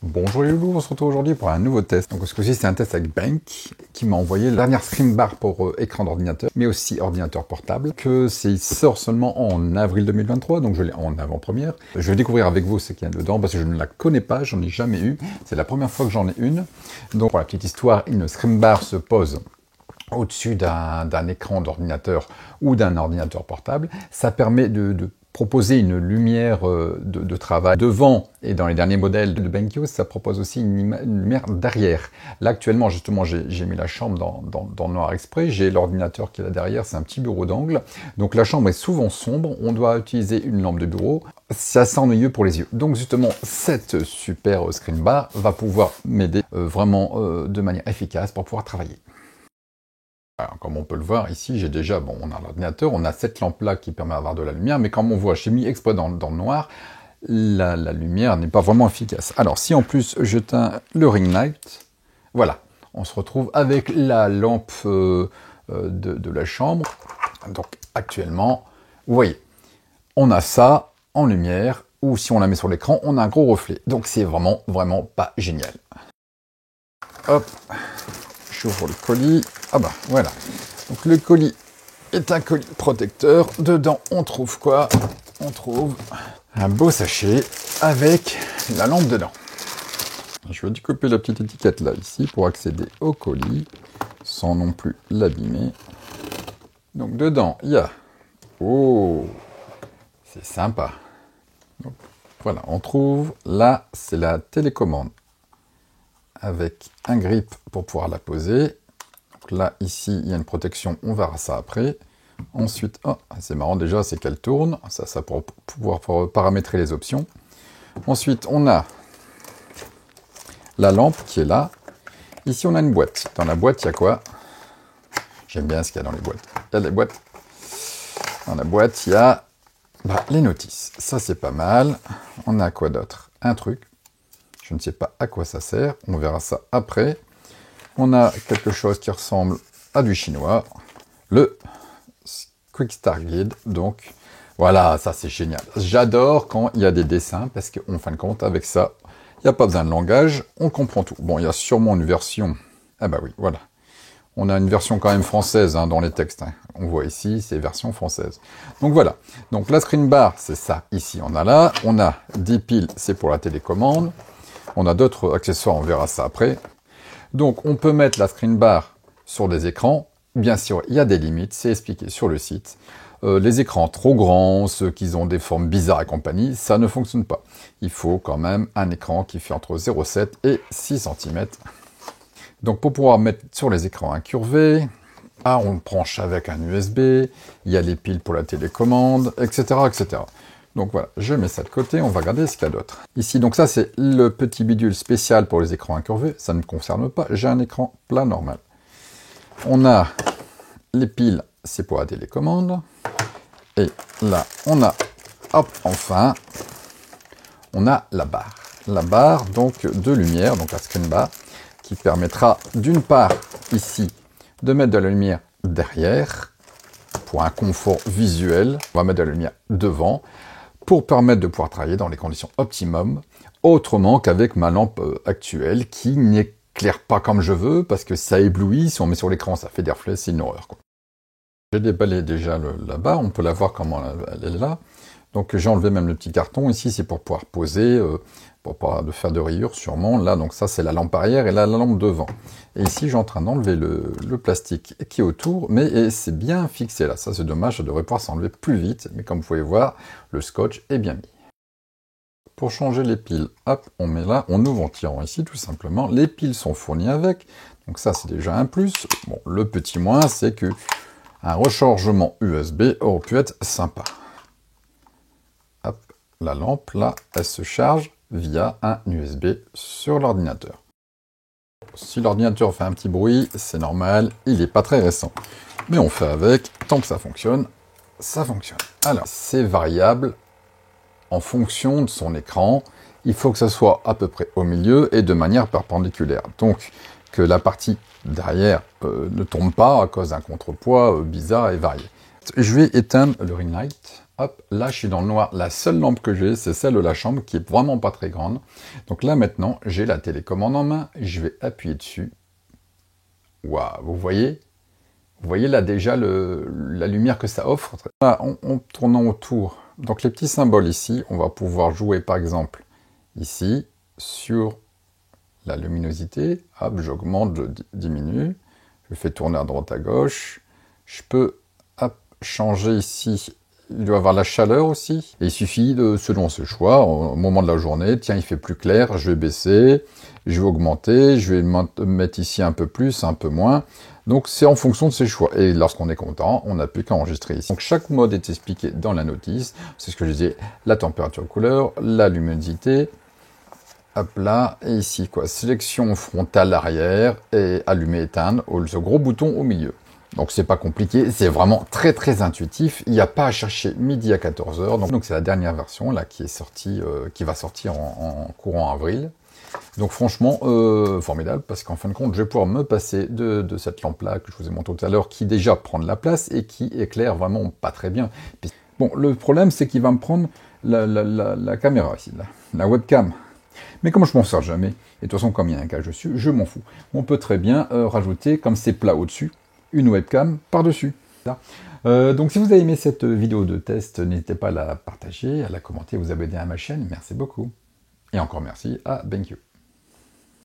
Bonjour les loulous, on se retrouve aujourd'hui pour un nouveau test. Donc ce coup-ci c'est un test avec Bank qui m'a envoyé la dernière screen bar pour écran d'ordinateur, mais aussi ordinateur portable, il sort seulement en avril 2023, donc je l'ai en avant-première. Je vais découvrir avec vous ce qu'il y a dedans parce que je ne la connais pas, j'en ai jamais eu. C'est la première fois que j'en ai une. Donc pour la petite histoire, une screen bar se pose au-dessus d'un écran d'ordinateur ou d'un ordinateur portable. Ça permet de proposer une lumière de travail devant, et dans les derniers modèles de BenQ, ça propose aussi une lumière d'arrière. Là, actuellement, justement, j'ai mis la chambre dans le noir exprès, j'ai l'ordinateur qui est là derrière, c'est un petit bureau d'angle, donc la chambre est souvent sombre, on doit utiliser une lampe de bureau, c'est assez ennuyeux pour les yeux. Donc justement, cette super screen bar va pouvoir m'aider vraiment de manière efficace pour pouvoir travailler. Alors, comme on peut le voir ici, j'ai déjà, on a l'ordinateur, on a cette lampe-là qui permet d'avoir de la lumière, mais comme on voit, j'ai mis exprès dans le noir, la lumière n'est pas vraiment efficace. Alors, si en plus j'éteins le ring light, voilà, on se retrouve avec la lampe de la chambre. Donc, actuellement, vous voyez, on a ça en lumière, ou si on la met sur l'écran, on a un gros reflet. Donc, c'est vraiment, vraiment pas génial. Hop, j'ouvre le colis. Ah bah voilà, donc le colis est un colis protecteur. Dedans, on trouve quoi? On trouve un beau sachet avec la lampe dedans. Je vais découper la petite étiquette là, ici, pour accéder au colis, sans non plus l'abîmer. Donc dedans, il y a... Oh, c'est sympa. Donc, voilà, on trouve, là, c'est la télécommande, avec un grip pour pouvoir la poser. Donc là, ici, il y a une protection, on verra ça après. Ensuite, oh, c'est marrant déjà, c'est qu'elle tourne. Ça pour pouvoir paramétrer les options. Ensuite, on a la lampe qui est là. Ici, on a une boîte. Dans la boîte, il y a quoi? J'aime bien ce qu'il y a dans les boîtes. Il y a des boîtes. Dans la boîte, il y a les notices. Ça, c'est pas mal. On a quoi d'autre? Un truc. Je ne sais pas à quoi ça sert. On verra ça après. On a quelque chose qui ressemble à du chinois, le Quick Start Guide. Donc voilà, ça c'est génial. J'adore quand il y a des dessins parce qu'en fin de compte, avec ça, il n'y a pas besoin de langage, on comprend tout. Bon, il y a sûrement une version... Ah bah oui, voilà. On a une version quand même française dans les textes. On voit ici, c'est version française. Donc voilà. Donc la screen bar, c'est ça. Ici, on a là. On a des piles, c'est pour la télécommande. On a d'autres accessoires, on verra ça après. Donc, on peut mettre la screen bar sur des écrans. Bien sûr, il y a des limites, c'est expliqué sur le site. Les écrans trop grands, ceux qui ont des formes bizarres et compagnie, ça ne fonctionne pas. Il faut quand même un écran qui fait entre 0,7 et 6 cm. Donc, pour pouvoir mettre sur les écrans incurvés, on branche avec un USB, il y a les piles pour la télécommande, etc., etc. Donc voilà, je mets ça de côté, on va regarder ce qu'il y a d'autre. Ici, donc ça, c'est le petit bidule spécial pour les écrans incurvés. Ça ne me concerne pas, j'ai un écran plat normal. On a les piles, c'est pour la télécommande. Et là, on a, hop, enfin, on a la barre. La barre, donc, de lumière, donc la screen bar, qui permettra, d'une part, ici, de mettre de la lumière derrière, pour un confort visuel. On va mettre de la lumière devant, pour permettre de pouvoir travailler dans les conditions optimum, autrement qu'avec ma lampe actuelle qui n'éclaire pas comme je veux, parce que ça éblouit, si on met sur l'écran, ça fait des reflets, c'est une horreur, quoi. J'ai déballé déjà la barre, on peut la voir comment elle est là. Donc j'ai enlevé même le petit carton, ici c'est pour pouvoir poser, pour pas de faire de rayures sûrement. Là, donc ça c'est la lampe arrière et là la lampe devant. Et ici j'ai en train d'enlever le plastique qui est autour, mais c'est bien fixé là. Ça c'est dommage, ça devrait pouvoir s'enlever plus vite, mais comme vous pouvez voir, le scotch est bien mis. Pour changer les piles, hop, on met là, on ouvre en tirant ici tout simplement. Les piles sont fournies avec, donc ça c'est déjà un plus. Bon, le petit moins c'est que un rechargement USB aurait pu être sympa. Hop, la lampe là, elle se charge via un USB sur l'ordinateur. Si l'ordinateur fait un petit bruit, c'est normal, il n'est pas très récent. Mais on fait avec, tant que ça fonctionne, ça fonctionne. Alors, c'est variable en fonction de son écran. Il faut que ça soit à peu près au milieu et de manière perpendiculaire. Donc, que la partie derrière ne tombe pas à cause d'un contrepoids bizarre et varié. Je vais éteindre le ring light. Hop, là je suis dans le noir. La seule lampe que j'ai, c'est celle de la chambre qui est vraiment pas très grande. Donc là maintenant, j'ai la télécommande en main. Je vais appuyer dessus. Waouh, vous voyez? Vous voyez là déjà la lumière que ça offre. Là, en tournant autour, donc les petits symboles ici, on va pouvoir jouer par exemple ici sur la luminosité. Hop, j'augmente, je diminue. Je fais tourner à droite à gauche. Je peux changer ici. Il doit avoir la chaleur aussi. Et il suffit de, selon ce choix, au moment de la journée, tiens, il fait plus clair, je vais baisser, je vais augmenter, je vais mettre ici un peu plus, un peu moins. Donc c'est en fonction de ses choix. Et lorsqu'on est content, on n'a plus qu'à enregistrer ici. Donc chaque mode est expliqué dans la notice. C'est ce que je disais, la température couleur, la luminosité. Hop là, et ici quoi, sélection frontale arrière et allumer éteindre, ce gros bouton au milieu. Donc c'est pas compliqué, c'est vraiment très très intuitif, il n'y a pas à chercher midi à 14h, donc c'est la dernière version là qui est sortie, qui va sortir en courant avril. Donc franchement, formidable, parce qu'en fin de compte, je vais pouvoir me passer de cette lampe-là que je vous ai montré tout à l'heure, qui déjà prend de la place et qui éclaire vraiment pas très bien. Bon, le problème, c'est qu'il va me prendre la caméra ici, la webcam. Mais comme je m'en sers jamais, et de toute façon, comme il y a un câble dessus, je m'en fous. On peut très bien rajouter, comme c'est plat au-dessus, une webcam par-dessus. Donc si vous avez aimé cette vidéo de test, n'hésitez pas à la partager, à la commenter, à vous abonner à ma chaîne. Merci beaucoup. Et encore merci à BenQ.